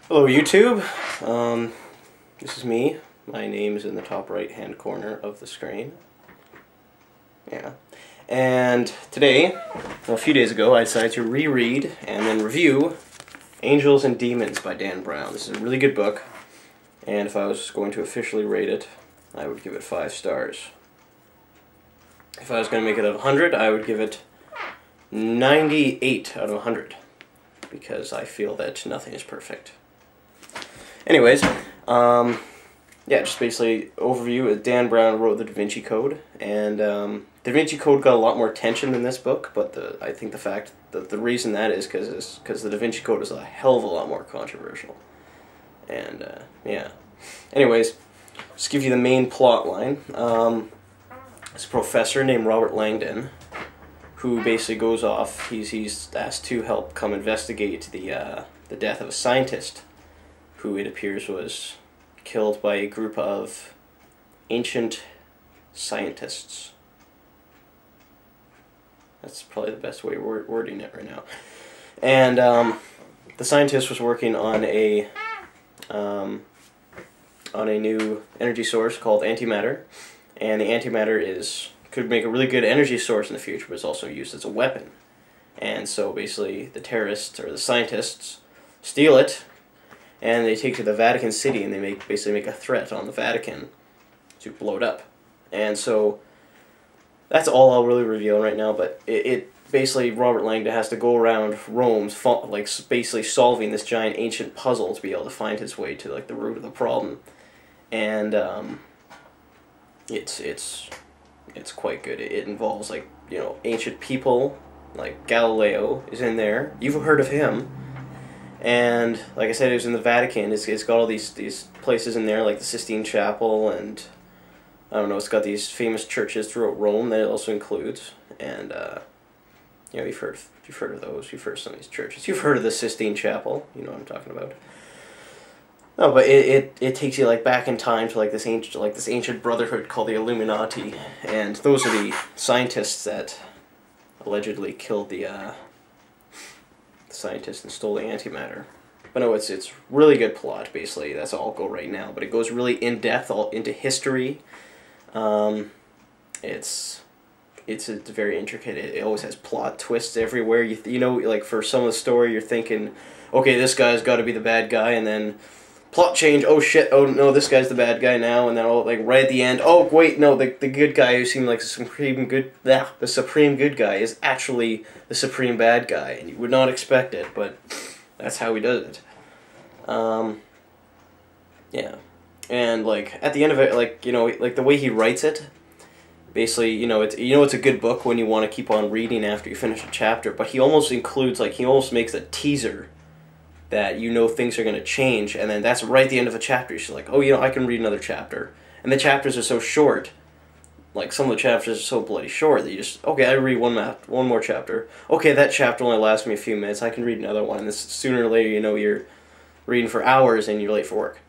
Hello YouTube, this is me. My name is in the top right hand corner of the screen. Yeah. And today, well, a few days ago, I decided to reread and then review Angels and Demons by Dan Brown. This is a really good book, and if I was going to officially rate it, I would give it 5 stars. If I was going to make it out of 100, I would give it 98 out of 100, because I feel that nothing is perfect. Anyways, yeah, just basically overview. Dan Brown wrote the Da Vinci Code, and Da Vinci Code got a lot more attention than this book, but I think the reason that is because the Da Vinci Code is a hell of a lot more controversial. And, yeah. Anyways, just give you the main plot line. This professor named Robert Langdon, who basically goes off, he's asked to help come investigate the death of a scientist who it appears was killed by a group of ancient scientists. That's probably the best way of wording it right now. And the scientist was working on a new energy source called antimatter, and the antimatter could make a really good energy source in the future, but it's also used as a weapon. And so basically the terrorists, or the scientists, steal it, and they take it to the Vatican City, and they basically make a threat on the Vatican to blow it up. And so that's all I'll really reveal right now, but it basically, Robert Langdon has to go around Rome, like basically solving this giant ancient puzzle to be able to find his way to like the root of the problem. And it's quite good. It involves, like, you know, ancient people, like Galileo is in there. You've heard of him. And like I said, it was in the Vatican. It's got all these places in there, like the Sistine Chapel, and I don't know, it's got these famous churches throughout Rome that it also includes. And you know, you've heard of those. You've heard of some of these churches. You've heard of the Sistine Chapel. You know what I'm talking about. No, but it takes you like back in time to like this ancient brotherhood called the Illuminati, and those are the scientists that allegedly killed the scientist and stole the antimatter. But no, it's really good plot. Basically, that's all I'll go right now. But it goes really in depth, all into history. It's very intricate. It always has plot twists everywhere. You know, like for some of the story, you're thinking, okay, this guy's got to be the bad guy, and then plot change. Oh shit! Oh no, this guy's the bad guy now. And then like right at the end, oh wait, no, the good guy who seemed like the supreme good guy is actually the supreme bad guy, and you would not expect it, but that's how he does it. Yeah, and like at the end of it, like, you know, like the way he writes it, basically, you know, it's a good book when you want to keep on reading after you finish a chapter. But he almost includes, like, he almost makes a teaser that, you know, things are going to change, and then that's right at the end of a chapter. You're like, oh, you know, I can read another chapter. And the chapters are so short, like, some of the chapters are so bloody short that you just, okay, I read one more chapter. Okay, that chapter only lasts me a few minutes, I can read another one. And this, sooner or later, you know, you're reading for hours and you're late for work.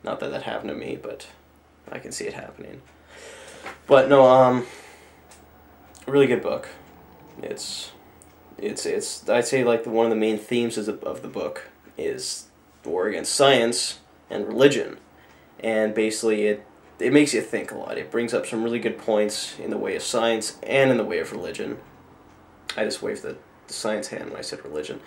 Not that happened to me, but I can see it happening. But no, really good book. It's I'd say like one of the main themes of the book is the war against science and religion, and basically it makes you think a lot. It brings up some really good points in the way of science and in the way of religion. I just waved the science hand when I said religion.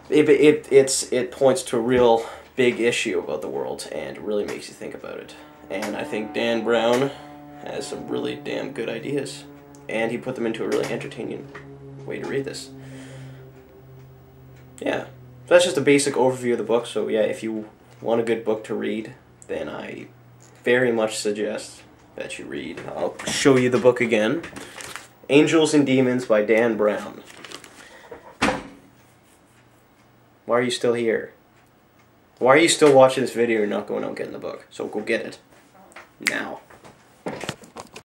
It points to a real big issue about the world, and it really makes you think about it. And I think Dan Brown has some really damn good ideas, and he put them into a really entertaining way to read this. Yeah, so that's just a basic overview of the book. So yeah, if you want a good book to read, then I very much suggest that you read. I'll show you the book again. Angels and Demons by Dan Brown. Why are you still here? Why are you still watching this video and not going out and getting the book? So go get it. Now.